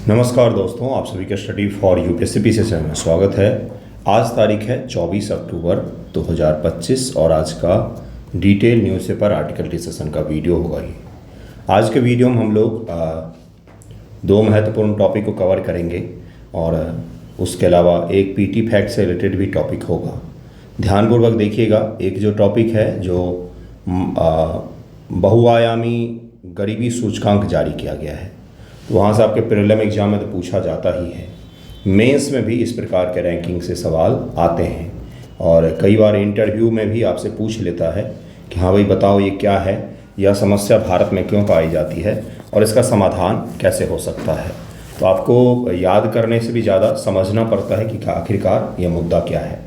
नमस्कार दोस्तों, आप सभी का स्टडी फॉर यूपीएससी पीसीएस में स्वागत है। आज तारीख है 24 अक्टूबर 2025 और आज का डिटेल न्यूज़पेपर आर्टिकल डिस्कशन का वीडियो होगा। ये आज के वीडियो में हम लोग दो महत्वपूर्ण टॉपिक को कवर करेंगे और उसके अलावा एक पीटी फैक्ट से रिलेटेड भी टॉपिक होगा। ध्यानपूर्वक देखिएगा। एक जो टॉपिक है जो बहुआयामी गरीबी सूचकांक जारी किया गया है, तो वहाँ से आपके प्रीलिम एग्जाम में तो पूछा जाता ही है। मेंस में भी इस प्रकार के रैंकिंग से सवाल आते हैं और कई बार इंटरव्यू में भी आपसे पूछ लेता है कि हाँ भाई बताओ ये क्या है, यह समस्या भारत में क्यों पाई जाती है और इसका समाधान कैसे हो सकता है। तो आपको याद करने से भी ज़्यादा समझना पड़ता है कि आखिरकार यह मुद्दा क्या है।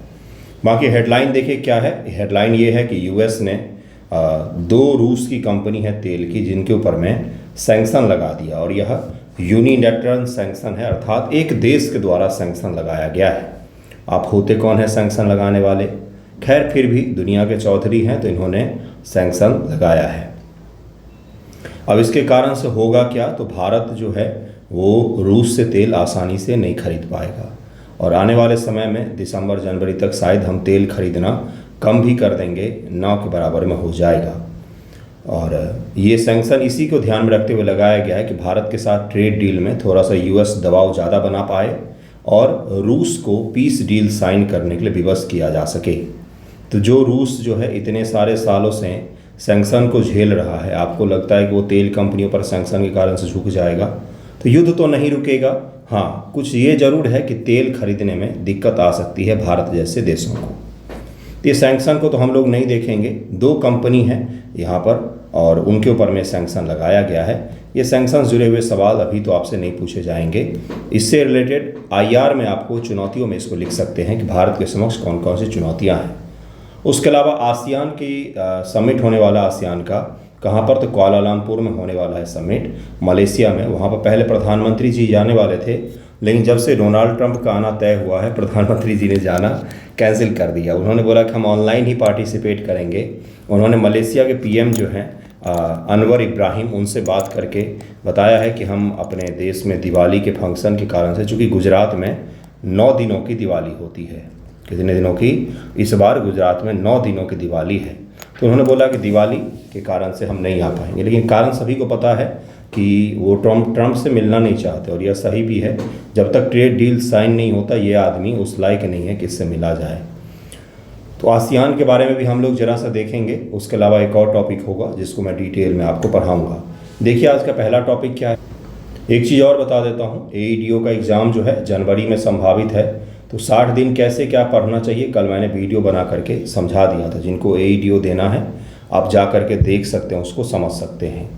बाकी हेडलाइन देखिए क्या है। हेडलाइन ये है कि यूएस ने दो रूस की कंपनी है तेल की जिनके ऊपर में सैंक्शन लगा दिया और यह यूनिलैटरल सैंक्शन है, अर्थात एक देश के द्वारा सैंक्शन लगाया गया है। आप होते कौन है सैंक्शन लगाने वाले? खैर फिर भी दुनिया के चौधरी हैं तो इन्होंने सैंक्शन लगाया है। अब इसके कारण से होगा क्या, तो भारत जो है वो रूस से तेल आसानी से नहीं खरीद पाएगा और आने वाले समय में दिसंबर जनवरी तक शायद हम तेल खरीदना कम भी कर देंगे, ना के बराबर में हो जाएगा। और ये सैंक्शन इसी को ध्यान में रखते हुए लगाया गया है कि भारत के साथ ट्रेड डील में थोड़ा सा यूएस दबाव ज़्यादा बना पाए और रूस को पीस डील साइन करने के लिए विवश किया जा सके। तो जो रूस जो है इतने सारे सालों से सैंक्शन को झेल रहा है, आपको लगता है कि वो तेल कंपनियों पर सैंक्शन के कारण से झुक जाएगा? तो युद्ध तो नहीं रुकेगा। हाँ, कुछ ये ज़रूर है कि तेल खरीदने में दिक्कत आ सकती है भारत जैसे देशों को। ये सैंक्शन को तो हम लोग नहीं देखेंगे। दो कंपनी है यहाँ पर और उनके ऊपर में सैंक्शन लगाया गया है। ये सैंक्शन जुड़े हुए सवाल अभी तो आपसे नहीं पूछे जाएंगे। इससे रिलेटेड आईआर में आपको चुनौतियों में इसको लिख सकते हैं कि भारत के समक्ष कौन कौन सी चुनौतियाँ हैं। उसके अलावा आसियान की समिट होने वाला, आसियान का कहाँ पर, तो कुआलालंपुर में होने वाला है समिट, मलेशिया में। वहाँ पर पहले प्रधानमंत्री जी जाने वाले थे, लेकिन जब से डोनाल्ड ट्रंप का आना तय हुआ है प्रधानमंत्री जी ने जाना कैंसिल कर दिया। उन्होंने बोला कि हम ऑनलाइन ही पार्टिसिपेट करेंगे। उन्होंने मलेशिया के पीएम जो हैं अनवर इब्राहिम, उनसे बात करके बताया है कि हम अपने देश में दिवाली के फंक्शन के कारण से, चूँकि गुजरात में 9 दिनों की दिवाली होती है, कितने दिनों की, इस बार गुजरात में 9 दिनों की दिवाली है, तो उन्होंने बोला कि दिवाली के कारण से हम नहीं आ पाएंगे। लेकिन कारण सभी को पता है कि वो ट्रंप से मिलना नहीं चाहते और यह सही भी है। जब तक ट्रेड डील साइन नहीं होता ये आदमी उस लायक नहीं है कि इससे मिला जाए। तो आसियान के बारे में भी हम लोग जरा सा देखेंगे। उसके अलावा एक और टॉपिक होगा जिसको मैं डिटेल में आपको पढ़ाऊँगा। देखिए आज का पहला टॉपिक क्या है। एक चीज़ और बता देता हूँ, एईडीओ का एग्ज़ाम जो है जनवरी में संभावित है, तो 60 दिन कैसे क्या पढ़ना चाहिए कल मैंने वीडियो बना करके समझा दिया था। जिनको एईडीओ देना है आप जा करके देख सकते हैं, उसको समझ सकते हैं।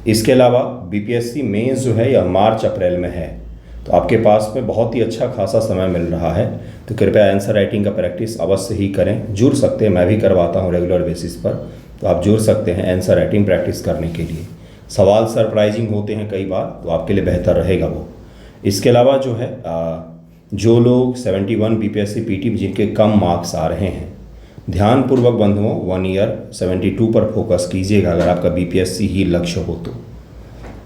इसके अलावा बीपीएससी मेंस जो है यह मार्च अप्रैल में है, तो आपके पास में बहुत ही अच्छा खासा समय मिल रहा है। तो कृपया आंसर राइटिंग का प्रैक्टिस अवश्य ही करें। जुड़ सकते हैं, मैं भी करवाता हूँ रेगुलर बेसिस पर, तो आप जुड़ सकते हैं आंसर राइटिंग प्रैक्टिस करने के लिए। सवाल सरप्राइजिंग होते हैं कई बार, तो आपके लिए बेहतर रहेगा वो। इसके अलावा जो है जो लोग 71 बीपीएससी पीटी जिनके कम मार्क्स आ रहे हैं, ध्यानपूर्वक बंधुओं 1 ईयर 72 पर फोकस कीजिएगा। अगर आपका बीपीएससी ही लक्ष्य हो तो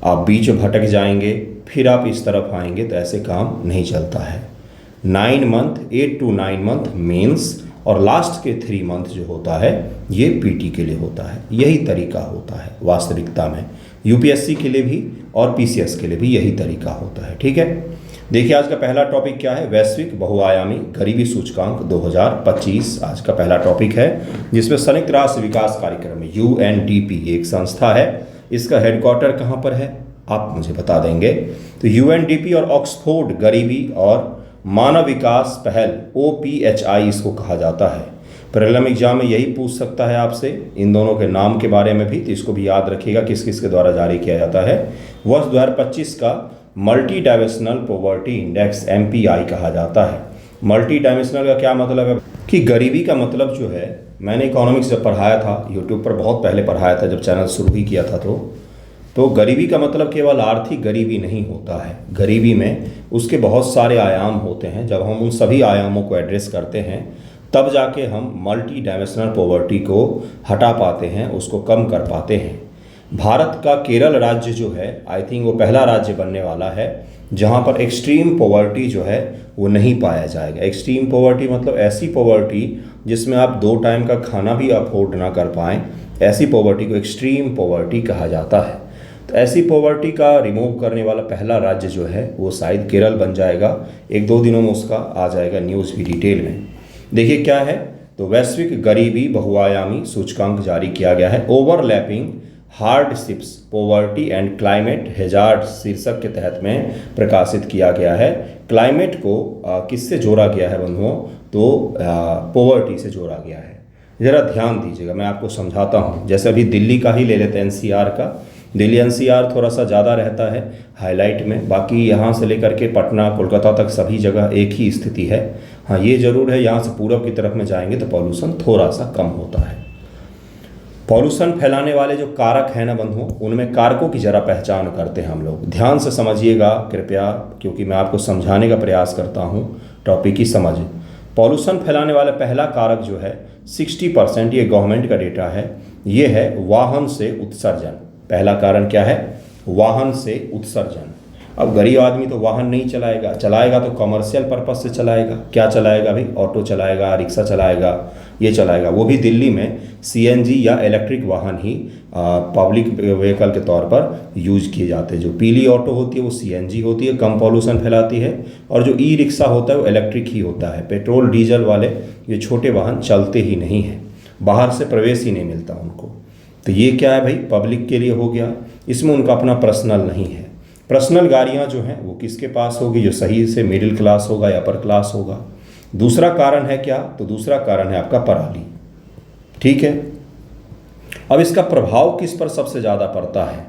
आप बीच में भटक जाएंगे, फिर आप इस तरफ आएंगे, तो ऐसे काम नहीं चलता है। 9 मंथ 8 to 9 मंथ मेंस और लास्ट के 3 मंथ जो होता है ये पीटी के लिए होता है। यही तरीका होता है वास्तविकता में, यूपीएससी के लिए भी और पीसीएस के लिए भी यही तरीका होता है। ठीक है, देखिए आज का पहला टॉपिक क्या है, वैश्विक बहुआयामी गरीबी सूचकांक 2025 आज का पहला टॉपिक है, जिसमें संयुक्त राष्ट्र विकास कार्यक्रम यूएनडीपी एक संस्था है। इसका हेडक्वार्टर कहाँ पर है आप मुझे बता देंगे। तो यूएनडीपी और ऑक्सफोर्ड गरीबी और मानव विकास पहल ओपीएचआई इसको कहा जाता है। प्रीलिम एग्जाम में यही पूछ सकता है आपसे इन दोनों के नाम के बारे में भी, तो इसको भी याद रखिएगा किस किस के द्वारा जारी किया जाता है। वर्ष 2025 का multi dimensional poverty index MPI कहा जाता है। मल्टी डायमेंशनल का क्या मतलब है कि गरीबी का मतलब जो है, मैंने इकोनॉमिक्स जब पढ़ाया था यूट्यूब पर, बहुत पहले पढ़ाया था जब चैनल शुरू ही किया था, तो गरीबी का मतलब केवल आर्थिक गरीबी नहीं होता है। गरीबी में उसके बहुत सारे आयाम होते हैं। जब हम उन सभी आयामों को एड्रेस करते हैं तब जाके हम मल्टी डायमेंशनल पॉवर्टी को हटा पाते हैं, उसको कम कर पाते हैं। भारत का केरल राज्य जो है, आई थिंक वो पहला राज्य बनने वाला है जहाँ पर एक्सट्रीम पॉवर्टी जो है वो नहीं पाया जाएगा। एक्सट्रीम पॉवर्टी मतलब ऐसी पॉवर्टी जिसमें आप 2 टाइम का खाना भी अफोर्ड ना कर पाएँ, ऐसी पॉवर्टी को एक्सट्रीम पॉवर्टी कहा जाता है। तो ऐसी पॉवर्टी का रिमूव करने वाला पहला राज्य जो है वो शायद केरल बन जाएगा। 1-2 दिनों में उसका आ जाएगा न्यूज़ भी डिटेल में। देखिए क्या है, तो वैश्विक गरीबी बहुआयामी सूचकांक जारी किया गया है। Overlapping hardships poverty and climate hazard शीर्षक के तहत में प्रकाशित किया गया है। क्लाइमेट को किससे जोड़ा गया है बंधुओं, तो पॉवर्टी से जोड़ा गया है। ज़रा ध्यान दीजिएगा, मैं आपको समझाता हूँ। जैसे अभी दिल्ली का ही ले लेते हैं, एनसीआर का। दिल्ली एनसीआर थोड़ा सा ज़्यादा रहता है हाईलाइट में, बाकी यहाँ से लेकर के पटना कोलकाता तक सभी जगह एक ही स्थिति है। हाँ ये ज़रूर है, यहाँ से पूरब की तरफ में जाएंगे तो पॉल्यूशन थोड़ा सा कम होता है। पॉल्यूशन फैलाने वाले जो कारक हैं ना बंधुओं, उनमें कारकों की ज़रा पहचान करते हैं हम लोग। ध्यान से समझिएगा कृपया, क्योंकि मैं आपको समझाने का प्रयास करता हूँ टॉपिक की समझ। पॉल्यूशन फैलाने वाला पहला कारक जो है 60%, ये गवर्नमेंट का डेटा है, ये है वाहन से उत्सर्जन। पहला कारण क्या है, वाहन से उत्सर्जन। अब गरीब आदमी तो वाहन नहीं चलाएगा, चलाएगा तो कमर्शियल पर्पस से चलाएगा। क्या चलाएगा भाई, ऑटो चलाएगा, रिक्शा चलाएगा, ये चलाएगा। वो भी दिल्ली में सीएनजी या इलेक्ट्रिक वाहन ही पब्लिक व्हीकल के तौर पर यूज किए जाते हैं। जो पीली ऑटो होती है वो सीएनजी होती है, कम पॉल्यूशन फैलाती है, और जो ई रिक्शा होता है वो इलेक्ट्रिक ही होता है। पेट्रोल डीजल वाले ये छोटे वाहन चलते ही नहीं हैं, बाहर से प्रवेश ही नहीं मिलता उनको। तो ये क्या है भाई, पब्लिक के लिए हो गया, इसमें उनका अपना पर्सनल नहीं है। पर्सनल गाड़ियाँ जो हैं वो किसके पास होगी, जो सही से मिडिल क्लास होगा या अपर क्लास होगा। दूसरा कारण है क्या, तो दूसरा कारण है आपका पराली। ठीक है, अब इसका प्रभाव किस पर सबसे ज़्यादा पड़ता है।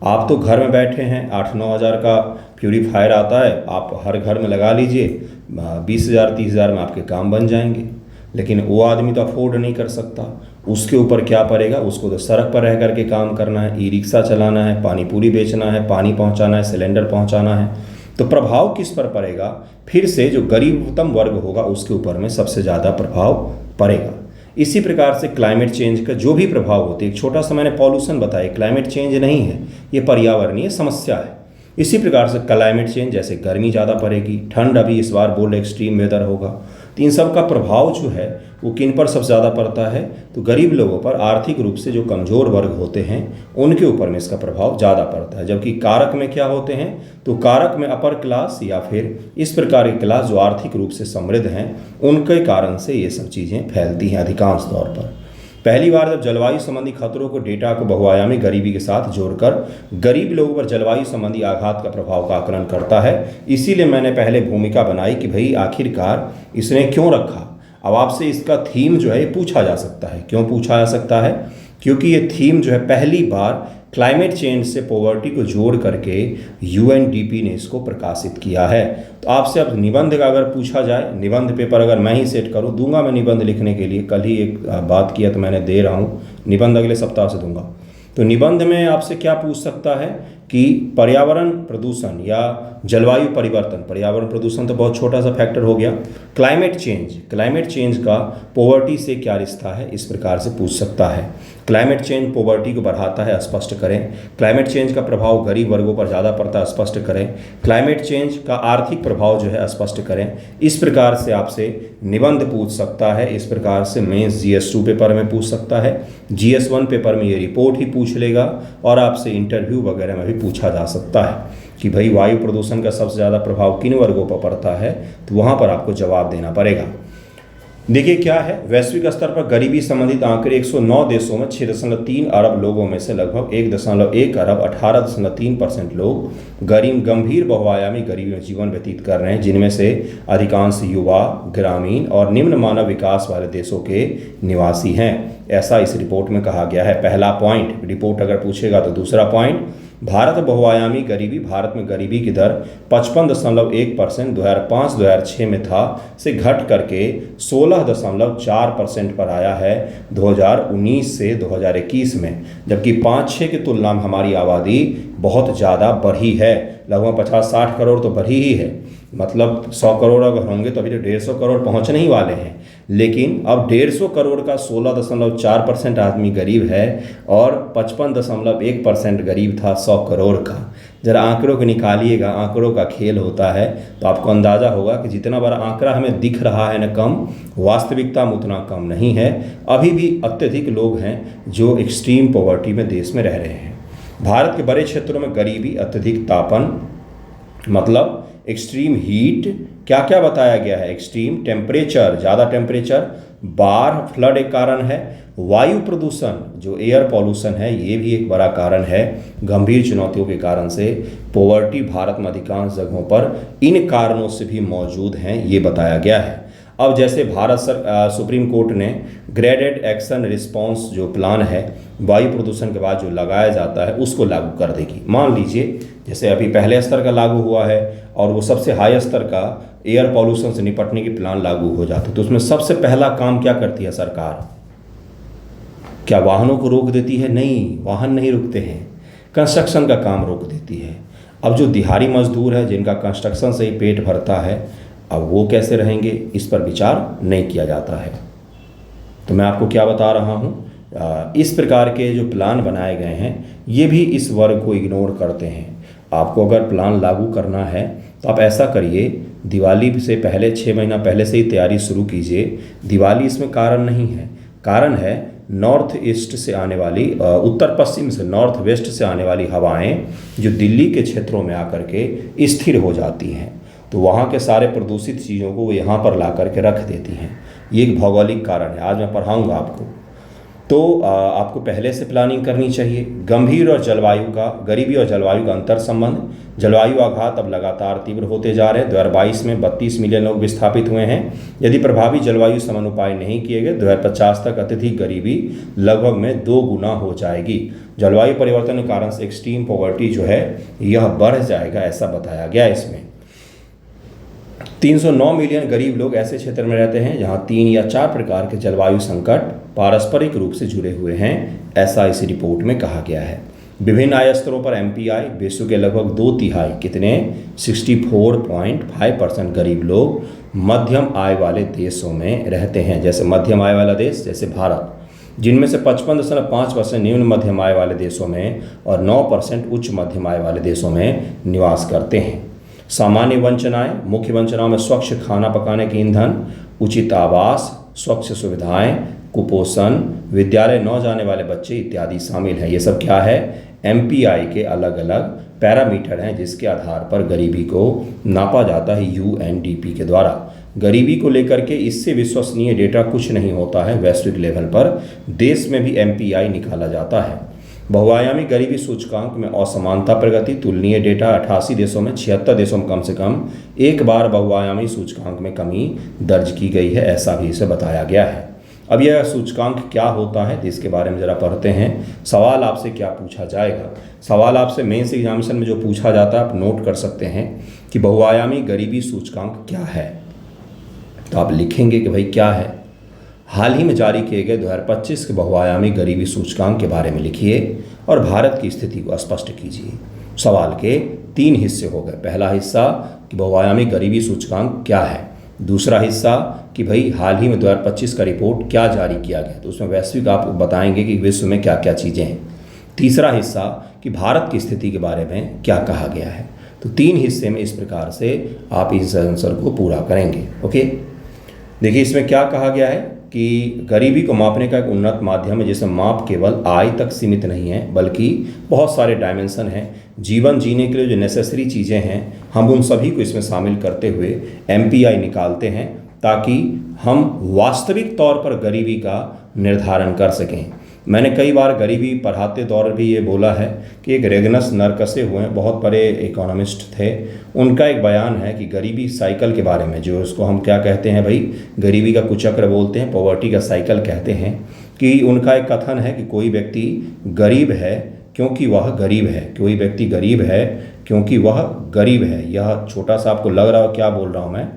आप तो घर में बैठे हैं, 8-9 हज़ार का प्यूरीफायर आता है, आप हर घर में लगा लीजिए, 20,000-30,000 में आपके काम बन जाएंगे। लेकिन वो आदमी तो अफोर्ड नहीं कर सकता, उसके ऊपर क्या पड़ेगा, उसको तो सड़क पर रह करके काम करना है, ई रिक्शा चलाना है, पानी पूरी बेचना है, पानी पहुंचाना है, सिलेंडर पहुंचाना है। तो प्रभाव किस पर पड़ेगा, फिर से जो गरीबतम वर्ग होगा उसके ऊपर में सबसे ज़्यादा प्रभाव पड़ेगा। इसी प्रकार से क्लाइमेट चेंज का जो भी प्रभाव होते हैं, एक छोटा सा मैंने पॉल्यूशन बताया, क्लाइमेट चेंज नहीं है, ये पर्यावरणीय समस्या है। इसी प्रकार से क्लाइमेट चेंज, जैसे गर्मी ज़्यादा पड़ेगी, ठंड अभी इस बार बोल एक्सट्रीम वेदर होगा, तो इन सब का प्रभाव जो है वो किन पर सबसे ज़्यादा पड़ता है, तो गरीब लोगों पर, आर्थिक रूप से जो कमज़ोर वर्ग होते हैं उनके ऊपर में इसका प्रभाव ज़्यादा पड़ता है। जबकि कारक में क्या होते हैं, तो कारक में अपर क्लास या फिर इस प्रकार की क्लास जो आर्थिक रूप से समृद्ध हैं उनके कारण से ये सब चीज़ें फैलती हैं अधिकांश तौर पर। पहली बार जब जलवायु संबंधी खतरों को डेटा को बहुआयामी गरीबी के साथ जोड़कर गरीब लोगों पर जलवायु संबंधी आघात का प्रभाव का आकलन करता है, इसीलिए मैंने पहले भूमिका बनाई कि भाई आखिरकार इसने क्यों रखा। अब आपसे इसका थीम जो है ये पूछा जा सकता है। क्यों पूछा जा सकता है, क्योंकि ये थीम जो है पहली बार क्लाइमेट चेंज से पॉवर्टी को जोड़ करके यूएनडीपी ने इसको प्रकाशित किया है। तो आपसे अब निबंध का अगर पूछा जाए, निबंध पेपर अगर मैं ही सेट करूं, दूंगा मैं निबंध लिखने के लिए, कल ही एक बात किया तो मैंने दे रहा हूं, निबंध अगले सप्ताह से दूंगा। तो निबंध में आपसे क्या पूछ सकता है कि पर्यावरण प्रदूषण या जलवायु परिवर्तन, पर्यावरण प्रदूषण तो बहुत छोटा सा फैक्टर हो गया, क्लाइमेट चेंज का पॉवर्टी से क्या रिश्ता है, इस प्रकार से पूछ सकता है। क्लाइमेट चेंज पॉवर्टी को बढ़ाता है, स्पष्ट करें। क्लाइमेट चेंज का प्रभाव गरीब वर्गों पर ज़्यादा पड़ता है, स्पष्ट करें। क्लाइमेट चेंज का आर्थिक प्रभाव जो है स्पष्ट करें। इस प्रकार से आपसे निबंध पूछ सकता है। इस प्रकार से मेंस GS2 पेपर में पूछ सकता है, GS1 पेपर में ये रिपोर्ट ही पूछ लेगा, और आपसे इंटरव्यू वगैरह में भी पूछा जा सकता है कि भाई वायु प्रदूषण का सबसे ज़्यादा प्रभाव किन वर्गों पर पड़ता है, तो वहाँ पर आपको जवाब देना पड़ेगा। देखिए क्या है, वैश्विक स्तर पर गरीबी संबंधित आंकड़े 109 देशों में 6.3 अरब लोगों में से लगभग 1.1 अरब 18.3% लोग गंभीर बहुआयामी गरीबी में जीवन व्यतीत कर रहे हैं, जिनमें से अधिकांश युवा, ग्रामीण और निम्न मानव विकास वाले देशों के निवासी हैं। ऐसा इस रिपोर्ट में कहा गया है। पहला पॉइंट, रिपोर्ट अगर पूछेगा तो दूसरा पॉइंट, भारत बहुआयामी गरीबी, भारत में गरीबी की दर 55.1% 2005-2006 में था से घट करके 16.4% पर आया है 2019 से 2021 में। जबकि 5-6 की तुलना में हमारी आबादी बहुत ज़्यादा बढ़ी है, लगभग 50-60 करोड़ तो बढ़ी ही है। मतलब 100 करोड़ अगर होंगे तो अभी तो 150 करोड़ पहुंचने ही वाले हैं। लेकिन अब 150 करोड़ का 16.4% आदमी गरीब है और 55.1% गरीब था 100 करोड़ का। ज़रा आंकड़ों को निकालिएगा, आंकड़ों का खेल होता है, तो आपको अंदाज़ा होगा कि जितना बड़ा आंकड़ा हमें दिख रहा है न कम, वास्तविकता में उतना कम नहीं है। अभी भी अत्यधिक लोग हैं जो एक्सट्रीम पॉवर्टी में देश में रह रहे हैं। भारत के बड़े क्षेत्रों में गरीबी, अत्यधिक तापन, मतलब एक्सट्रीम हीट, क्या क्या बताया गया है, एक्सट्रीम टेम्परेचर, ज़्यादा टेम्परेचर, बाढ़, फ्लड एक कारण है, वायु प्रदूषण जो एयर पॉल्यूशन है ये भी एक बड़ा कारण है। गंभीर चुनौतियों के कारण से पॉवर्टी भारत में अधिकांश जगहों पर इन कारणों से भी मौजूद हैं, ये बताया गया है। अब जैसे सुप्रीम कोर्ट ने ग्रेडेड एक्शन रिस्पांस जो प्लान है वायु प्रदूषण के बाद जो लगाया जाता है उसको लागू कर देगी। मान लीजिए जैसे अभी पहले स्तर का लागू हुआ है और वो सबसे हाई स्तर का एयर पॉल्यूशन से निपटने की प्लान लागू हो जाती है, तो उसमें सबसे पहला काम क्या करती है सरकार? क्या वाहनों को रोक देती है? नहीं, वाहन नहीं रुकते हैं, कंस्ट्रक्शन का काम रोक देती है। अब जो दिहाड़ी मजदूर है जिनका कंस्ट्रक्शन से ही पेट भरता है, अब वो कैसे रहेंगे, इस पर विचार नहीं किया जाता है। तो मैं आपको क्या बता रहा हूँ, इस प्रकार के जो प्लान बनाए गए हैं ये भी इस वर्ग को इग्नोर करते हैं। आपको अगर प्लान लागू करना है तो आप ऐसा करिए, दिवाली से पहले 6 महीना पहले से ही तैयारी शुरू कीजिए। दिवाली इसमें कारण नहीं है, कारण है नॉर्थ ईस्ट से आने वाली, उत्तर पश्चिम से नॉर्थ वेस्ट से आने वाली हवाएं जो दिल्ली के क्षेत्रों में आकर के स्थिर हो जाती हैं, तो वहाँ के सारे प्रदूषित चीज़ों को वो यहाँ पर ला करके रख देती हैं। ये एक भौगोलिक कारण है, आज मैं पढ़ाऊँगा आपको। तो आपको पहले से प्लानिंग करनी चाहिए। गंभीर और गरीबी और जलवायु का अंतर संबंध, जलवायु आघात अब लगातार तीव्र होते जा रहे हैं। 2022 में 32 मिलियन लोग विस्थापित हुए हैं। यदि प्रभावी जलवायु समानुपाय नहीं किए गए 2050 तक अत्यधिक गरीबी लगभग में 2 गुना हो जाएगी। जलवायु परिवर्तन के कारण से एक्सट्रीम पॉवर्टी जो है यह बढ़ जाएगा, ऐसा बताया गया इसमें। 309 मिलियन गरीब लोग ऐसे क्षेत्र में रहते हैं जहां 3 या 4 प्रकार के जलवायु संकट पारस्परिक रूप से जुड़े हुए हैं, ऐसा इस रिपोर्ट में कहा गया है। विभिन्न आय स्तरों पर MPI विश्व के लगभग 2/3 कितने 64.5% गरीब लोग मध्यम आय वाले देशों में रहते हैं। जैसे मध्यम आय वाला देश जैसे भारत, जिनमें से 55.5% निम्न मध्यम आय वाले देशों में और 9% उच्च मध्यम आय वाले देशों में निवास करते हैं। सामान्य वंचनाएं, मुख्य वंचनाओं में स्वच्छ खाना पकाने के ईंधन, उचित आवास, स्वच्छ सुविधाएं, कुपोषण, विद्यालय न जाने वाले बच्चे इत्यादि शामिल हैं। ये सब क्या है, MPI के अलग अलग पैरामीटर हैं जिसके आधार पर गरीबी को नापा जाता है UNDP के द्वारा। गरीबी को लेकर के इससे विश्वसनीय डेटा कुछ नहीं होता है। वैश्विक लेवल पर देश में भी MPI निकाला जाता है। बहुआयामी गरीबी सूचकांक में असमानता प्रगति, तुलनीय डेटा 88 देशों में 76 देशों में कम से कम एक बार बहुआयामी सूचकांक में कमी दर्ज की गई है, ऐसा भी इसे बताया गया है। अब यह सूचकांक क्या होता है, इसके बारे में ज़रा पढ़ते हैं। सवाल आपसे क्या पूछा जाएगा, सवाल आपसे मेंस एग्जामिनेशन में जो पूछा जाता है आप नोट कर सकते हैं कि बहुआयामी गरीबी सूचकांक क्या है। तो आप लिखेंगे कि भाई क्या है, हाल ही में जारी किए गए 2025 के बहुआयामी गरीबी सूचकांक के बारे में लिखिए और भारत की स्थिति को स्पष्ट कीजिए। सवाल के 3 हिस्से हो गए। पहला हिस्सा कि बहुआयामी गरीबी सूचकांक क्या है, दूसरा हिस्सा कि भाई हाल ही में 2025 का रिपोर्ट क्या जारी किया गया, तो उसमें वैश्विक आप बताएंगे कि विश्व में क्या क्या चीज़ें हैं। तीसरा हिस्सा कि भारत की स्थिति के बारे में क्या कहा गया है। तो 3 हिस्से में इस प्रकार से आप इस आंसर को पूरा करेंगे। ओके, देखिए इसमें क्या कहा गया है कि गरीबी को मापने का एक उन्नत माध्यम है जिसमें माप केवल आय तक सीमित नहीं है बल्कि बहुत सारे डायमेंशन हैं। जीवन जीने के लिए जो नेसेसरी चीज़ें हैं हम उन सभी को इसमें शामिल करते हुए MPI निकालते हैं ताकि हम वास्तविक तौर पर गरीबी का निर्धारण कर सकें। मैंने कई बार गरीबी पढ़ाते दौर भी ये बोला है कि एक रेगनस नरकसे हुए हैं, बहुत बड़े इकोनॉमिस्ट थे, उनका एक बयान है कि गरीबी साइकिल के बारे में, जो उसको हम क्या कहते हैं भाई, गरीबी का कुचक्र बोलते हैं, पॉवर्टी का साइकिल कहते हैं, कि उनका एक कथन है कि कोई व्यक्ति गरीब है क्योंकि वह गरीब है, कोई व्यक्ति गरीब है क्योंकि वह गरीब है। यह छोटा सा आपको लग रहा हो क्या बोल रहा हूँ मैं,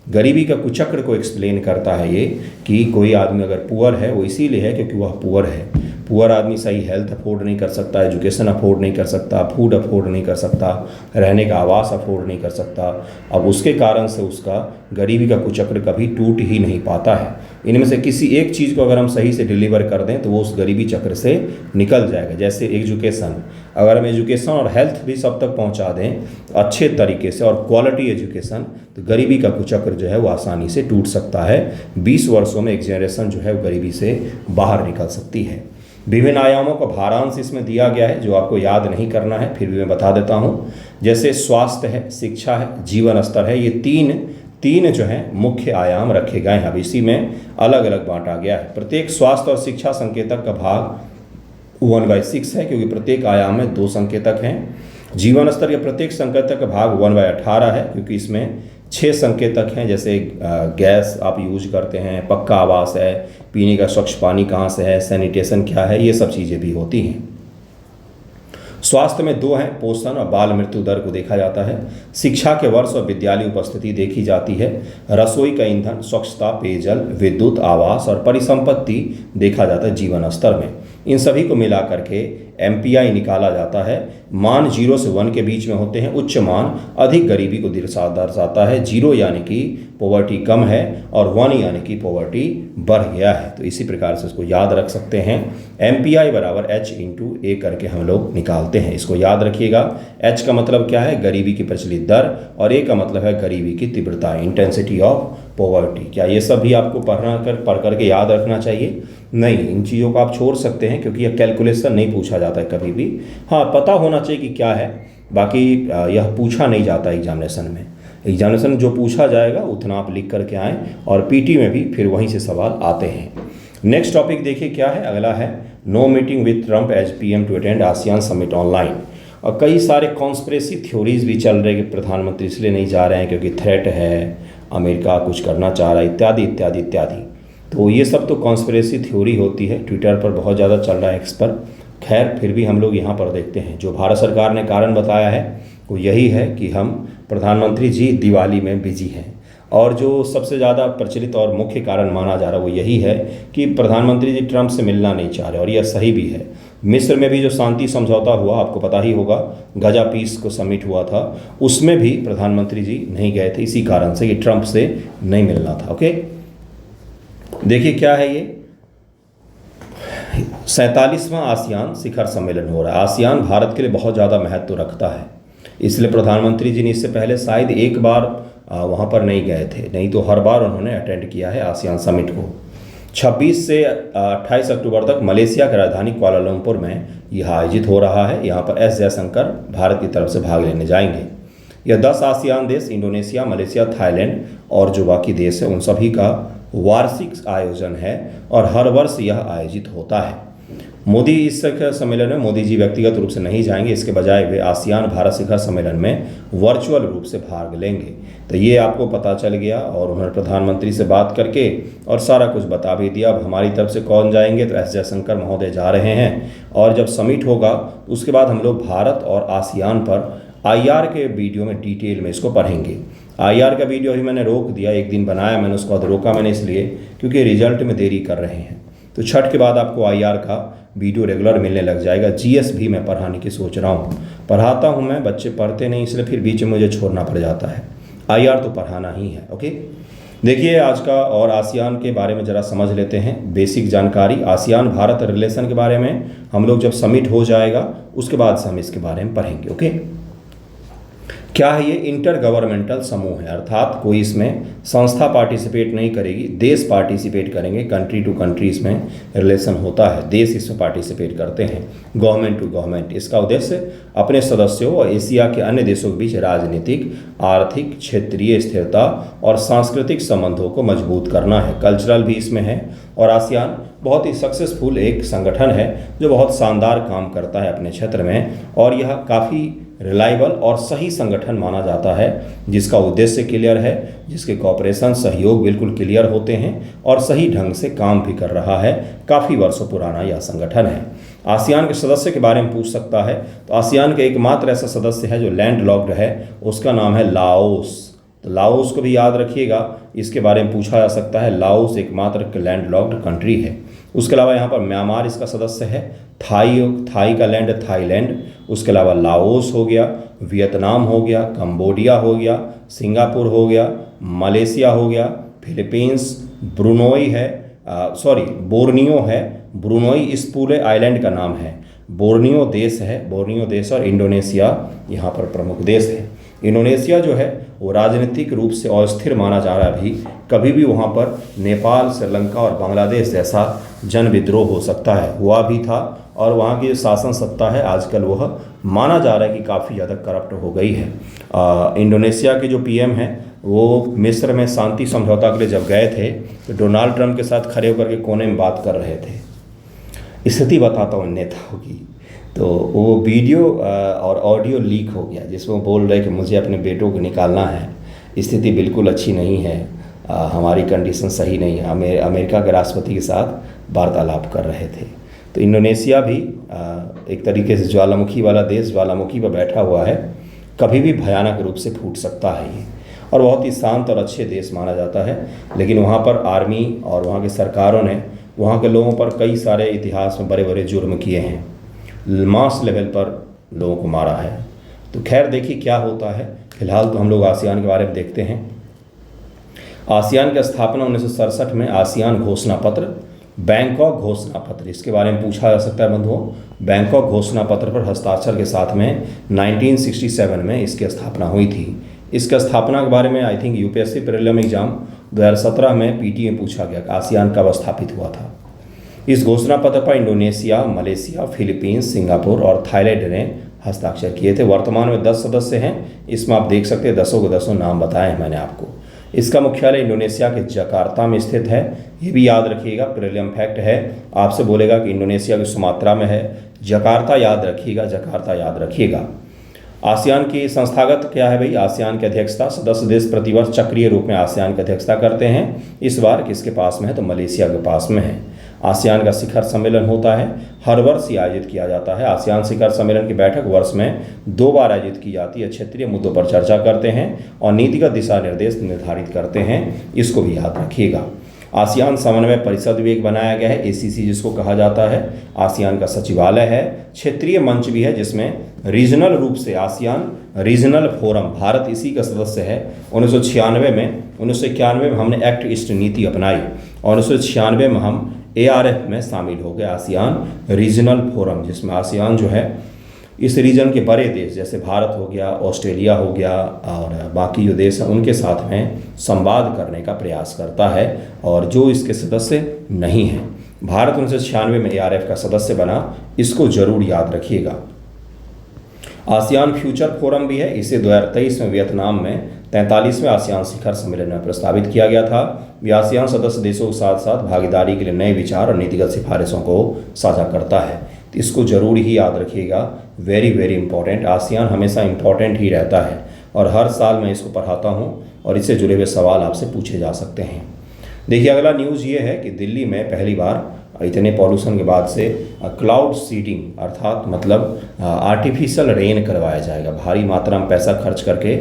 गरीबी का कुचक्र को एक्सप्लेन करता है ये कि कोई आदमी अगर पुअर है वो इसीलिए है क्योंकि वह पुअर है। पुअर आदमी सही हेल्थ अफोर्ड नहीं कर सकता, एजुकेशन अफोर्ड नहीं कर सकता, फूड अफोर्ड नहीं कर सकता, रहने का आवास अफोर्ड नहीं कर सकता। अब उसके कारण से उसका गरीबी का कुचक्र कभी टूट ही नहीं पाता है। इनमें से किसी एक चीज़ को अगर हम सही से डिलीवर कर दें तो वो उस गरीबी चक्र से निकल जाएगा। जैसे एजुकेशन, अगर हम एजुकेशन और हेल्थ भी सब तक पहुंचा दें अच्छे तरीके से और क्वालिटी एजुकेशन, तो गरीबी का कुचक्र जो है वो आसानी से टूट सकता है। 20 वर्षों में एक जनरेशन जो है वो गरीबी से बाहर निकल सकती है। विभिन्न आयामों का भारांश इसमें दिया गया है जो आपको याद नहीं करना है, फिर भी मैं बता देता हूँ। जैसे स्वास्थ्य है, शिक्षा है, जीवन स्तर है, ये तीन जो हैं मुख्य आयाम रखे गए हैं। अब इसी में अलग अलग बांटा गया है। प्रत्येक स्वास्थ्य और शिक्षा संकेतक का भाग 1/6 है, क्योंकि प्रत्येक आयाम में 2 संकेतक हैं। जीवन स्तर के प्रत्येक संकेतक का भाग 1/18 है, क्योंकि इसमें 6 संकेतक हैं। जैसे गैस आप यूज करते हैं, पक्का आवास है, पीने का स्वच्छ पानी कहाँ से है, सैनिटेशन क्या है, ये सब चीज़ें भी होती हैं। स्वास्थ्य में 2 हैं, पोषण और बाल मृत्यु दर को देखा जाता है। शिक्षा के वर्ष और विद्यालय उपस्थिति देखी जाती है। रसोई का ईंधन, स्वच्छता, पेयजल, विद्युत, आवास और परिसंपत्ति देखा जाता है जीवन स्तर में। इन सभी को मिला करके MPI निकाला जाता है। मान 0 से 1 के बीच में होते हैं। उच्च मान अधिक गरीबी को दर्शाता है। 0 यानी कि पॉवर्टी कम है और 1 यानी कि पॉवर्टी बढ़ गया है। तो इसी प्रकार से इसको याद रख सकते हैं। MPI बराबर H/A करके हम लोग निकालते हैं। इसको याद रखिएगा। H का मतलब क्या है, गरीबी की प्रचलित दर, और A का मतलब है गरीबी की तीव्रता, इंटेंसिटी ऑफ पॉवर्टी। क्या ये सब भी आपको पढ़ करके याद रखना चाहिए? नहीं, इन चीज़ों को आप छोड़ सकते हैं, क्योंकि यह कैलकुलेशन नहीं पूछा जाता है कभी भी। हाँ, पता होना चाहिए कि क्या है, बाकी यह पूछा नहीं जाता एग्जामिनेशन में। एग्जामिनेशन जो पूछा जाएगा उतना आप लिख करके आएँ, और PT में भी फिर वहीं से सवाल आते हैं। नेक्स्ट टॉपिक देखिए क्या है, अगला है no meeting with Trump as PM to attend ASEAN summit online. और कई सारे कॉन्स्पिरेसी थ्योरीज भी चल रहे हैं कि प्रधानमंत्री इसलिए नहीं जा रहे हैं क्योंकि थ्रेट है, अमेरिका कुछ करना चाह रहा है, इत्यादि इत्यादि इत्यादि। तो ये सब तो कॉन्स्पिरेसी थ्योरी होती है, ट्विटर पर बहुत ज़्यादा चल रहा है एक्स पर। खैर, फिर भी हम लोग यहाँ पर देखते हैं जो भारत सरकार ने कारण बताया है वो यही है कि हम प्रधानमंत्री जी दिवाली में बिजी हैं। और जो सबसे ज़्यादा प्रचलित और मुख्य कारण माना जा रहा है वो यही है कि प्रधानमंत्री जी ट्रंप से मिलना नहीं चाह रहे, और यह सही भी है। मिस्र में भी जो शांति समझौता हुआ, आपको पता ही होगा, गजा पीस को समिट हुआ था, उसमें भी प्रधानमंत्री जी नहीं गए थे, इसी कारण से कि ट्रंप से नहीं मिलना था। ओके, देखिए क्या है ये 47वां आसियान शिखर सम्मेलन हो रहा है। आसियान भारत के लिए बहुत ज़्यादा महत्व रखता है, इसलिए प्रधानमंत्री जी ने इससे पहले शायद एक बार वहाँ पर नहीं गए थे, नहीं तो हर बार उन्होंने अटेंड किया है आसियान समिट को। 26 से 28 अक्टूबर तक मलेशिया की राजधानी कुआलालंपुर में यह आयोजित हो रहा है। यहाँ पर S जयशंकर भारत की तरफ से भाग लेने जाएंगे। यह 10 आसियान देश, इंडोनेशिया, मलेशिया, थाईलैंड और जो बाकी देश है उन सभी का वार्षिक आयोजन है, और हर वर्ष यह आयोजित होता है। मोदी इस शिखर सम्मेलन में मोदी जी व्यक्तिगत रूप से नहीं जाएंगे, इसके बजाय वे आसियान भारत शिखर सम्मेलन में वर्चुअल रूप से भाग लेंगे। तो ये आपको पता चल गया, और उन्होंने प्रधानमंत्री से बात करके और सारा कुछ बता भी दिया। अब हमारी तरफ से कौन जाएंगे, तो S जयशंकर महोदय जा रहे हैं। और जब समिट होगा उसके बाद हम लोग भारत और आसियान पर IR के वीडियो में डिटेल में इसको पढ़ेंगे। IR का वीडियो अभी मैंने रोक दिया, एक दिन बनाया मैंने, उसके बाद रोका मैंने इसलिए क्योंकि रिजल्ट में देरी कर रहे हैं। तो छठ के बाद आपको IR का वीडियो रेगुलर मिलने लग जाएगा। GS भी मैं पढ़ाने की सोच रहा हूँ, पढ़ाता हूँ मैं, बच्चे पढ़ते नहीं, इसलिए फिर बीच में मुझे छोड़ना पड़ जाता है। IR तो पढ़ाना ही है। ओके, देखिए आज का और आसियान के बारे में ज़रा समझ लेते हैं बेसिक जानकारी। आसियान भारत रिलेशन के बारे में हम लोग जब समिट हो जाएगा उसके बाद से हम इसके बारे में पढ़ेंगे। ओके, क्या है ये? इंटर गवर्नमेंटल समूह है, अर्थात कोई इसमें संस्था पार्टिसिपेट नहीं करेगी, देश पार्टिसिपेट करेंगे। कंट्री टू कंट्री इसमें रिलेशन होता है, देश इसमें पार्टिसिपेट करते हैं, गवर्नमेंट टू गवर्नमेंट। इसका उद्देश्य अपने सदस्यों और एशिया के अन्य देशों के बीच राजनीतिक, आर्थिक, क्षेत्रीय स्थिरता और सांस्कृतिक संबंधों को मजबूत करना है। कल्चरल भी इसमें है, और आसियान बहुत ही सक्सेसफुल एक संगठन है जो बहुत शानदार काम करता है अपने क्षेत्र में, और यह काफ़ी रिलायबल और सही संगठन माना जाता है, जिसका उद्देश्य क्लियर है, जिसके कॉपरेशन सहयोग बिल्कुल क्लियर होते हैं और सही ढंग से काम भी कर रहा है। काफ़ी वर्षों पुराना यह संगठन है। आसियान के सदस्य के बारे में पूछ सकता है, तो आसियान का एकमात्र ऐसा सदस्य है जो लैंड लॉक्ड है, उसका नाम है लाओस। तो लाओस को भी याद रखिएगा, इसके बारे में पूछा जा सकता है। लाओस एकमात्र लैंड लॉक्ड कंट्री है। उसके अलावा यहाँ पर म्यांमार इसका सदस्य है, थाई का लैंड थाईलैंड, उसके अलावा लाओस हो गया, वियतनाम हो गया, कंबोडिया हो गया, सिंगापुर हो गया, मलेशिया हो गया, फिलीपींस, ब्रुनोई है, बोर्नियो है। ब्रुनोई इस पूरे आइलैंड का नाम है। बोर्नियो देश और इंडोनेशिया यहाँ पर प्रमुख देश है। इंडोनेशिया जो है वो राजनीतिक रूप से अस्थिर माना जा रहा है अभी। कभी भी वहाँ पर नेपाल, श्रीलंका और बांग्लादेश जैसा जन विद्रोह हो सकता है, हुआ भी था। और वहाँ की जो शासन सत्ता है आजकल वह माना जा रहा है कि काफ़ी ज़्यादा करप्ट हो गई है। इंडोनेशिया के जो पीएम हैं वो मिस्र में शांति समझौता के लिए जब गए थे तो डोनाल्ड ट्रंप के साथ खड़े होकर के कोने में बात कर रहे थे। स्थिति बताता हूँ नेताओं की। तो वो वीडियो और ऑडियो लीक हो गया जिसमें वो बोल रहे कि मुझे अपने बेटों को निकालना है, स्थिति बिल्कुल अच्छी नहीं है, हमारी कंडीशन सही नहीं है। अमेरिका के राष्ट्रपति के साथ वार्तालाप कर रहे थे। तो इंडोनेशिया भी एक तरीके से ज्वालामुखी वाला देश, ज्वालामुखी पर बैठा हुआ है, कभी भी भयानक रूप से फूट सकता है ये। और बहुत ही शांत और अच्छे देश माना जाता है। लेकिन वहाँ पर आर्मी और वहाँ की सरकारों ने वहाँ के लोगों पर कई सारे इतिहास में बड़े बड़े जुर्म किए हैं, मास लेवल पर लोगों को मारा है। तो खैर देखिए क्या होता है। फिलहाल तो हम लोग आसियान के बारे में देखते हैं। आसियान की स्थापना 1967 में आसियान घोषणा पत्र, बैंकॉक घोषणा पत्र, इसके बारे में पूछा जा सकता है बंधुओं। बैंकॉक घोषणा पत्र पर हस्ताक्षर के साथ में 1967 में इसकी स्थापना हुई थी। इसकी स्थापना के बारे में I think UPSC prelim exam 2017 में पीटी में पूछा गया कि आसियान कब स्थापित हुआ था। इस घोषणा पत्र पर इंडोनेशिया, मलेशिया, फिलीपींस, सिंगापुर और थाईलैंड ने हस्ताक्षर किए थे। वर्तमान में 10 सदस्य हैं। इसमें आप देख सकते हैं 10 के 10 नाम बताए हैं मैंने आपको। इसका मुख्यालय इंडोनेशिया के जकार्ता में स्थित है। ये भी याद रखिएगा, प्रीलिम फैक्ट है। आपसे बोलेगा कि इंडोनेशिया की सुमात्रा में है, जकार्ता याद रखिएगा, जकार्ता याद रखिएगा। आसियान की संस्थागत क्या है भाई? आसियान की अध्यक्षता सदस्य देश प्रतिवर्ष चक्रीय रूप में आसियान की अध्यक्षता करते हैं। इस बार किसके पास में है? तो मलेशिया के पास में है। आसियान का शिखर सम्मेलन होता है, हर वर्ष ही आयोजित किया जाता है। आसियान शिखर सम्मेलन की बैठक वर्ष में 2 बार आयोजित की जाती है। क्षेत्रीय मुद्दों पर चर्चा करते हैं और नीतिगत दिशा निर्देश निर्धारित करते हैं। इसको भी याद रखिएगा। आसियान समन्वय परिषद भी एक बनाया गया है, एसीसी जिसको कहा जाता है। आसियान का सचिवालय है। क्षेत्रीय मंच भी है जिसमें रीजनल रूप से आसियान रीजनल फोरम, भारत इसी का सदस्य है। 1991 में हमने एक्ट ईस्ट नीति अपनाई और 1996 में हम ARF में शामिल हो गए, आसियान रीजनल फोरम, जिसमें आसियान जो है इस रीजन के बड़े देश जैसे भारत हो गया, ऑस्ट्रेलिया हो गया और बाकी जो देश हैं उनके साथ में संवाद करने का प्रयास करता है। और जो इसके सदस्य नहीं हैं, भारत 1996 में ARF का सदस्य बना, इसको जरूर याद रखिएगा। आसियान फ्यूचर फोरम भी है। इसे 2023 में वियतनाम में 43वें आसियान शिखर सम्मेलन में प्रस्तावित किया गया था। यह आसियान सदस्य देशों के साथ साथ भागीदारी के लिए नए विचार और नीतिगत सिफारिशों को साझा करता है। तो इसको जरूर ही याद रखिएगा, वेरी वेरी इंपॉर्टेंट। आसियान हमेशा इंपॉर्टेंट ही रहता है और हर साल मैं इसको पढ़ाता हूँ और इससे जुड़े हुए सवाल आपसे पूछे जा सकते हैं। देखिए अगला न्यूज़ ये है कि दिल्ली में पहली बार इतने पॉल्यूशन के बाद से क्लाउड सीडिंग अर्थात मतलब आर्टिफिशियल रेन करवाया जाएगा। भारी मात्रा में पैसा खर्च करके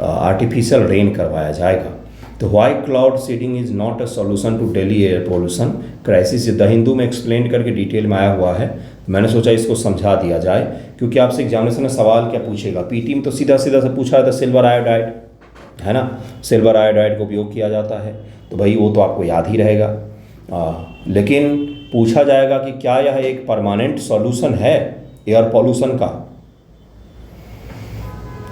आर्टिफिशियल रेन करवाया जाएगा। तो why cloud seeding is not a solution to Delhi air pollution crisis, the Hindu में एक्सप्लेन करके डिटेल में आया हुआ है। मैंने सोचा इसको समझा दिया जाए क्योंकि आपसे एग्जामिनेशन में सवाल क्या पूछेगा। पीटी में तो सीधा सीधा से पूछा था सिल्वर आयोडाइड, है ना, सिल्वर आयोडाइड का उपयोग किया जाता है, तो भाई वो तो आपको याद ही रहेगा। लेकिन पूछा जाएगा कि क्या यह एक परमानेंट सॉल्यूशन है एयर पोल्यूशन का?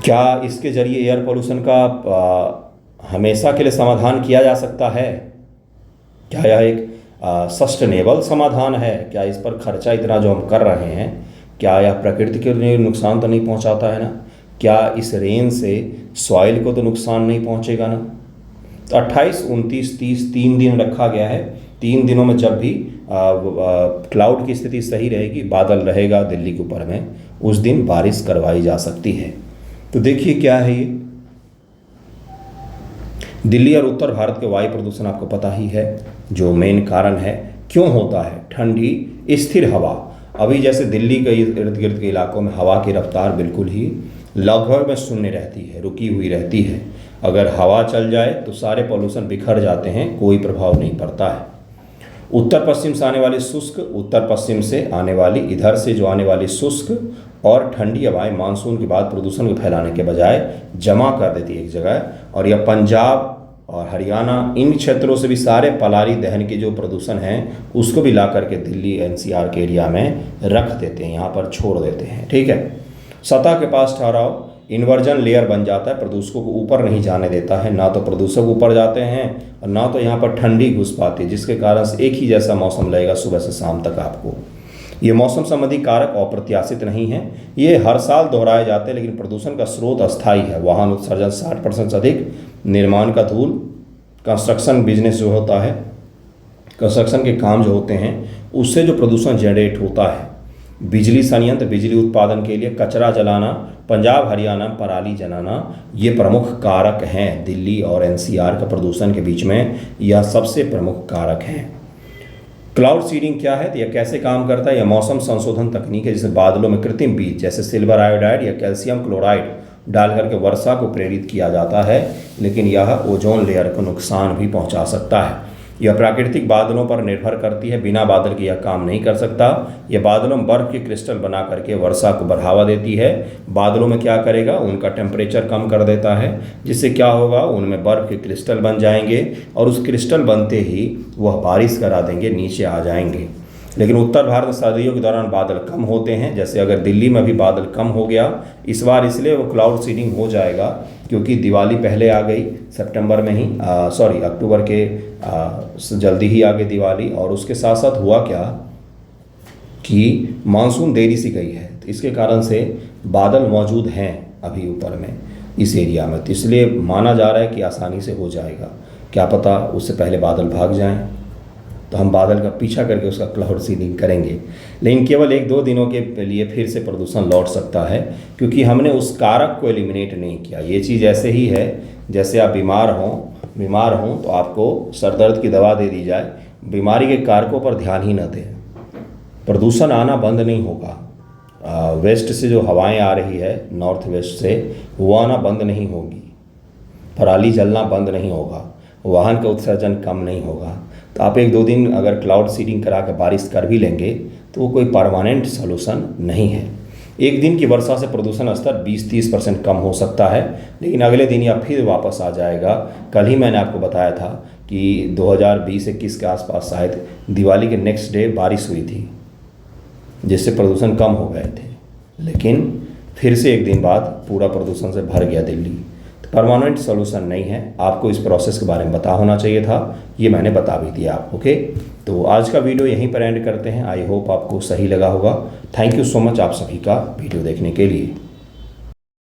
क्या इसके जरिए एयर पोल्यूशन का हमेशा के लिए समाधान किया जा सकता है? क्या यह एक सस्टेनेबल समाधान है? क्या इस पर खर्चा इतना जो हम कर रहे हैं, क्या यह प्रकृति के लिए नुकसान तो नहीं पहुंचाता है ना? क्या इस रेन से सॉइल को तो नुकसान नहीं पहुंचेगा ना? तो 28, 29, 30 3 दिन रखा गया है। 3 दिनों में जब भी क्लाउड की स्थिति सही रहेगी, बादल रहेगा दिल्ली के ऊपर में, उस दिन बारिश करवाई जा सकती है। तो देखिए क्या है ये। दिल्ली और उत्तर भारत के वायु प्रदूषण आपको पता ही है जो मेन कारण है। क्यों होता है? ठंडी स्थिर हवा। अभी जैसे दिल्ली के इर्द गिर्द के इलाकों में हवा की रफ्तार बिल्कुल ही लगभग में शून्य रहती है, रुकी हुई रहती है। अगर हवा चल जाए तो सारे पॉल्यूशन बिखर जाते हैं, कोई प्रभाव नहीं पड़ता है। उत्तर पश्चिम से आने वाली शुष्क, उत्तर पश्चिम से आने वाली, इधर से जो आने वाली शुष्क और ठंडी हवाएं मानसून के बाद प्रदूषण को फैलाने के बजाय जमा कर देती है एक जगह, और यह पंजाब और हरियाणा इन क्षेत्रों से भी सारे पलारी दहन के जो प्रदूषण हैं उसको भी ला करके दिल्ली एनसीआर के एरिया में रख देते हैं, यहाँ पर छोड़ देते हैं। ठीक है, सतह के पास ठहराव इन्वर्जन लेयर बन जाता है, प्रदूषकों को ऊपर नहीं जाने देता है, ना तो प्रदूषक ऊपर जाते हैं और ना तो यहाँ पर ठंडी घुस पाती है, जिसके कारण से एक ही जैसा मौसम लगेगा सुबह से शाम तक आपको। ये मौसम संबंधी कारक अप्रत्याशित नहीं है, ये हर साल दोहराए जाते हैं, लेकिन प्रदूषण का स्रोत अस्थायी है। वाहन उत्सर्जन 60% से अधिक, निर्माण का धूल, कंस्ट्रक्शन बिजनेस जो होता है, कंस्ट्रक्शन के काम जो होते हैं उससे जो प्रदूषण जनरेट होता है, बिजली संयंत्र बिजली उत्पादन के लिए कचरा जलाना, पंजाब हरियाणा पराली जलाना, ये प्रमुख कारक हैं दिल्ली और एनसीआर का प्रदूषण के बीच में, यह सबसे प्रमुख कारक हैं। क्लाउड सीडिंग क्या है, तो यह कैसे काम करता है? यह मौसम संशोधन तकनीक है, जिसे बादलों में कृत्रिम बीज जैसे सिल्वर आयोडाइड या कैल्शियम क्लोराइड डाल करके वर्षा को प्रेरित किया जाता है, लेकिन यह ओजोन लेयर को नुकसान भी पहुंचा सकता है। यह प्राकृतिक बादलों पर निर्भर करती है, बिना बादल के यह काम नहीं कर सकता। यह बादलों में बर्फ के क्रिस्टल बना करके वर्षा को बढ़ावा देती है। बादलों में क्या करेगा, उनका टेम्परेचर कम कर देता है, जिससे क्या होगा, उनमें बर्फ के क्रिस्टल बन जाएंगे और उस क्रिस्टल बनते ही वह बारिश करा देंगे, नीचे आ जाएंगे। लेकिन उत्तर भारत में सर्दियों के दौरान बादल कम होते हैं, जैसे अगर दिल्ली में भी बादल कम हो गया इस बार, इसलिए वो क्लाउड सीडिंग हो जाएगा क्योंकि दिवाली पहले आ गई सितंबर में ही, अक्टूबर के जल्दी ही आ गई दिवाली, और उसके साथ साथ हुआ क्या कि मानसून देरी से गई है, तो इसके कारण से बादल मौजूद हैं अभी ऊपर में इस एरिया में, तो इसलिए माना जा रहा है कि आसानी से हो जाएगा। क्या पता उससे पहले बादल भाग जाएं, तो हम बादल का पीछा करके उसका क्लाउड सीडिंग करेंगे, लेकिन केवल 1-2 दिनों के लिए फिर से प्रदूषण लौट सकता है, क्योंकि हमने उस कारक को एलिमिनेट नहीं किया। ये चीज़ ऐसे ही है जैसे आप बीमार हों तो आपको सर दर्द की दवा दे दी जाए, बीमारी के कारकों पर ध्यान ही न दें। प्रदूषण आना बंद नहीं होगा, वेस्ट से जो हवाएं आ रही है नॉर्थ वेस्ट से, वो आना बंद नहीं होगी, पराली जलना बंद नहीं होगा, वाहन का उत्सर्जन कम नहीं होगा। तो आप 1-2 दिन अगर क्लाउड सीडिंग करा कर बारिश कर भी लेंगे तो वो कोई परमानेंट सोल्यूशन नहीं है। एक दिन की वर्षा से प्रदूषण स्तर 20-30% कम हो सकता है, लेकिन अगले दिन या फिर वापस आ जाएगा। कल ही मैंने आपको बताया था कि 2020-21 के आसपास शायद दिवाली के नेक्स्ट डे बारिश हुई थी, जिससे प्रदूषण कम हो गए थे, लेकिन फिर से एक दिन बाद पूरा प्रदूषण से भर गया दिल्ली। परमानेंट सोल्यूशन नहीं है, आपको इस प्रोसेस के बारे में पता होना चाहिए था, ये मैंने बता भी दिया आपको। ओके, तो आज का वीडियो यहीं पर एंड करते हैं। आई होप आपको सही लगा होगा। थैंक यू सो मच आप सभी का वीडियो देखने के लिए।